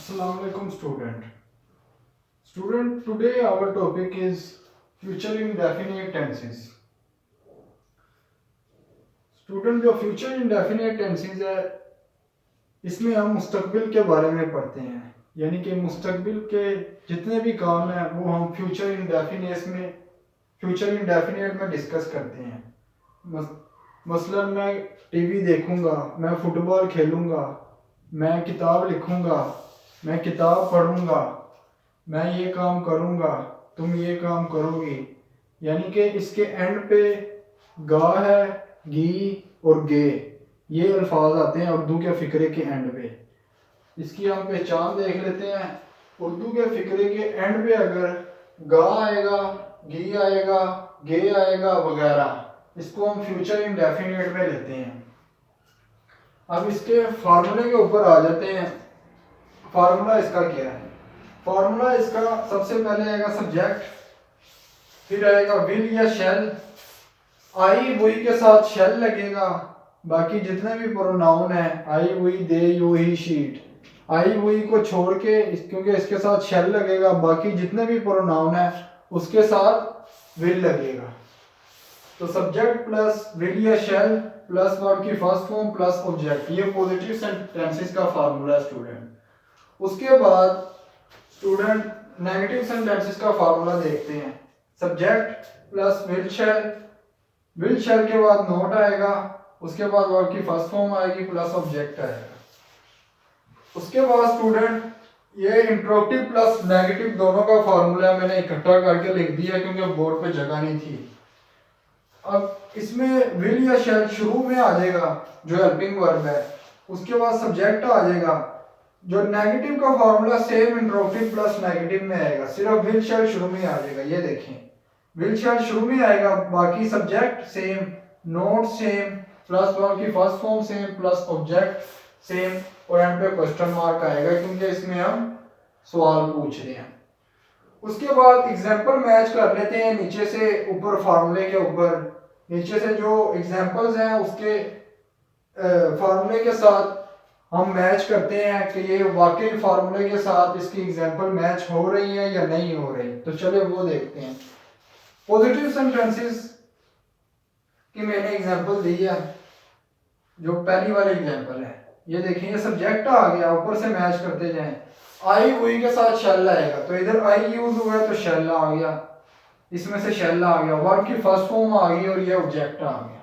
Assalamu alaikum student, today our topic is future indefinite tenses. Student, जो future indefinite tenses है इसमें हम मुस्तकबिल के बारे में पढ़ते हैं, यानी कि मुस्तकबिल के जितने भी काम हैं वो हम फ्यूचर इंडेफिनिट में डिस्कस करते हैं। मसलन मैं टीवी देखूंगा, मैं फुटबॉल खेलूंगा, मैं किताब लिखूंगा, मैं किताब पढ़ूंगा, मैं ये काम करूंगा, तुम ये काम करोगी। यानी कि इसके एंड पे गा है, गी और गे, ये अल्फाज आते हैं उर्दू के फ़िक्रे के एंड पे। इसकी हम पहचान देख लेते हैं। उर्दू के फ़िक्रे के एंड पे अगर गा आएगा, गी आएगा, गे आएगा वगैरह, इसको हम फ्यूचर इंडेफिनिट में लेते हैं। अब इसके फार्मूले के ऊपर आ जाते हैं। फार्मूला इसका क्या है? फार्मूला इसका सबसे पहले आएगा सब्जेक्ट, फिर आएगा विल या शेल, आई वुई के साथ शेल लगेगा। बाकी जितने भी प्रोनाउन है I we they you he she it, I we को छोड़ के क्योंकि इसके साथ शेल लगेगा, बाकी जितने भी प्रोनाउन है उसके साथ विल लगेगा। तो सब्जेक्ट प्लस विल या शेल प्लस वर्ब की फर्स्ट फॉर्म प्लस ऑब्जेक्ट, ये पॉजिटिव सेंटेंसेस का फार्मूला है स्टूडेंट। उसके बाद स्टूडेंट नेगेटिव सेंटेंसेस का फार्मूला देखते हैं। सब्जेक्ट प्लस विल शेल के बाद नोट आएगा, उसके बाद वर्ब की फर्स्ट फॉर्म आएगी प्लस ऑब्जेक्ट आएगा। उसके बाद स्टूडेंट ये इंट्रोगेटिव प्लस नेगेटिव दोनों का फार्मूला मैंने इकट्ठा करके लिख दिया क्योंकि बोर्ड पे जगह नहीं थी। अब इसमें विल या शेल शुरू में आ जाएगा जो हेल्पिंग वर्ब है, उसके बाद सब्जेक्ट आ जाएगा। जो नेगेटिव का formula same interrogative plus negative में आएगा, सिर्फ विल शेल शुरू में आ जाएगा। ये देखें, विल शेल शुरू में आएगा, बाकी subject same, not same, plus verb की first form same, plus object same, और एंड पे क्वेश्चन मार्क आएगा क्योंकि इसमें हम सवाल पूछ रहे हैं। उसके बाद एग्जांपल मैच कर लेते हैं नीचे से ऊपर, फार्मूले के ऊपर नीचे से जो एग्जांपल्स हैं उसके फार्मूले के साथ हम मैच करते हैं कि ये वाकई फार्मूले के साथ इसकी एग्जांपल मैच हो रही है या नहीं हो रही। तो चलिए वो देखते हैं। पॉजिटिव सेंटेंसेस की मैंने एग्जांपल दी है। जो पहली वाली एग्जांपल है ये देखिए, ये सब्जेक्ट आ गया, ऊपर से मैच करते जाएं। आई हुई के साथ शेल आएगा, तो इधर आई यूज हुआ है तो शेल आ गया, इसमें से शेल आ गया, वर्ब की फर्स्ट फॉर्म आ गई और ये ऑब्जेक्ट आ गया।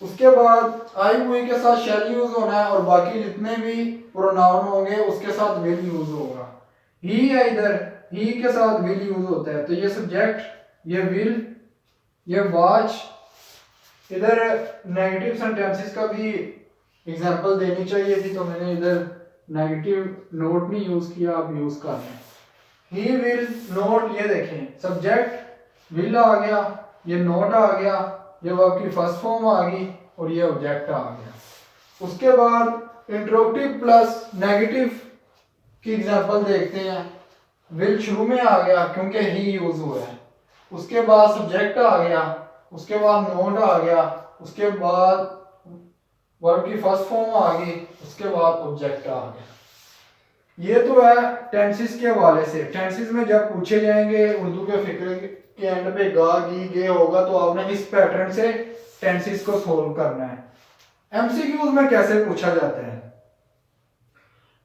उसके बाद आई हुई के साथ शेल यूज होना है और बाकी जितने भी प्रोनाउन होंगे उसके साथ विल यूज होगा। ही है, इधर ही के साथ विल यूज होता है, तो ये सब्जेक्ट, ये विल, ये वॉच। इधर नेगेटिव सेंटेंसेस का भी एग्जांपल देनी चाहिए थी तो मैंने इधर नेगेटिव नोट नहीं यूज किया, आप यूज कर लें। ही विल नोट, ये देखें सब्जेक्ट विल आ गया, ये नोट आ गया, ये वर्ब की फर्स्ट फॉर्म आ गई और ये ऑब्जेक्ट आ गया। उसके बाद इंट्रोगेटिव प्लस नेगेटिव की एग्जांपल देखते हैं। विल शुरू में आ गया क्योंकि ही यूज हुआ है, उसके बाद सब्जेक्ट आ गया, उसके बाद नोट आ गया, उसके बाद वर्ब की फर्स्ट फॉर्म आ गई, उसके बाद ऑब्जेक्ट आ गया। ये तो है टेंसेस के हवाले से। टेंसेस में जब पूछे जाएंगे उर्दू के फिक्रे के एंड पे गा गी गे होगा तो आपने इस पैटर्न से टेंसेस को सोल्व करना है। एमसीक्यूज में कैसे पूछा जाता है?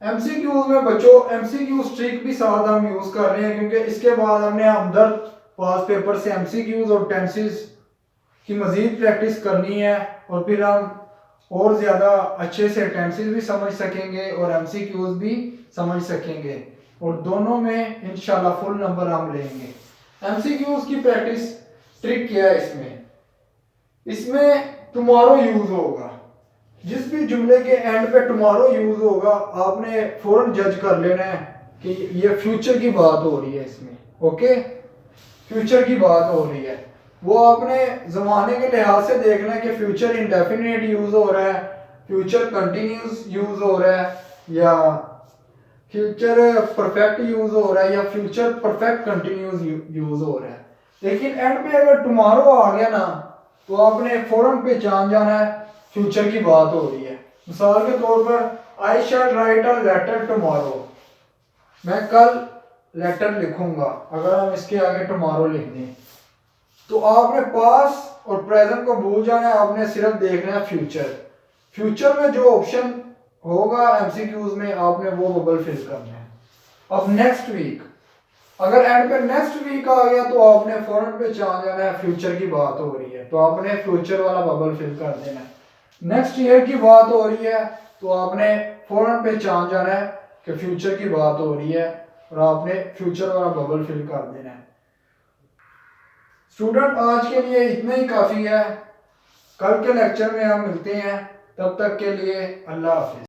एमसीक्यूज में बच्चों एमसीक्यू ट्रिक भी साथ हम यूज कर रहे हैं क्योंकि इसके बाद हमने हमदर्द पास पेपर से एमसीक्यूज और टेंसेस की मजीद प्रैक्टिस करनी है और फिर हम और ज़्यादा अच्छे से टेंसेस भी समझ सकेंगे और एमसीक्यूज भी समझ सकेंगे और दोनों में इंशाल्लाह फुल नंबर हम लेंगे। एमसीक्यूज की प्रैक्टिस ट्रिक क्या है? इसमें टुमारो यूज होगा। जिस भी जुमले के एंड पे टुमारो यूज होगा आपने फौरन जज कर लेना है कि ये फ्यूचर की बात हो रही है इसमें। ओके, फ्यूचर की बात हो रही है, वो आपने जमाने के लिहाज से देखना है कि फ्यूचर इंडेफिनिट यूज हो रहा है, फ्यूचर कंटिन्यूस यूज हो रहा है, या फ्यूचर परफेक्ट यूज हो रहा है, या फ्यूचर परफेक्ट कंटिन्यूस यूज हो रहा है। लेकिन एंड पे अगर टुमारो आ गया ना तो आपने फौरन पहचान जाना है फ्यूचर की बात हो रही है। मिसाल के तौर पर आई shall write a letter tomorrow, मैं कल लेटर लिखूंगा। अगर हम इसके आगे टुमारो लिख दें तो आपने पास और प्रेजेंट को भूल जाना है, आपने सिर्फ देखना है फ्यूचर। फ्यूचर में जो ऑप्शन होगा एमसीक्यूज में आपने वो बबल फिल करना है। अब नेक्स्ट वीक, अगर एंड पे नेक्स्ट वीक आ गया तो आपने फौरन पे पहचान जाना है फ्यूचर की बात हो रही है, तो आपने फ्यूचर वाला बबल फिल कर देना है। नेक्स्ट ईयर की बात हो रही है तो आपने फौरन पे पहचान जाना है कि फ्यूचर की बात हो रही है और आपने फ्यूचर वाला बबल फिल कर देना है। स्टूडेंट आज के लिए इतना ही काफ़ी है। कल के लेक्चर में हम मिलते हैं, तब तक के लिए अल्लाह हाफिज।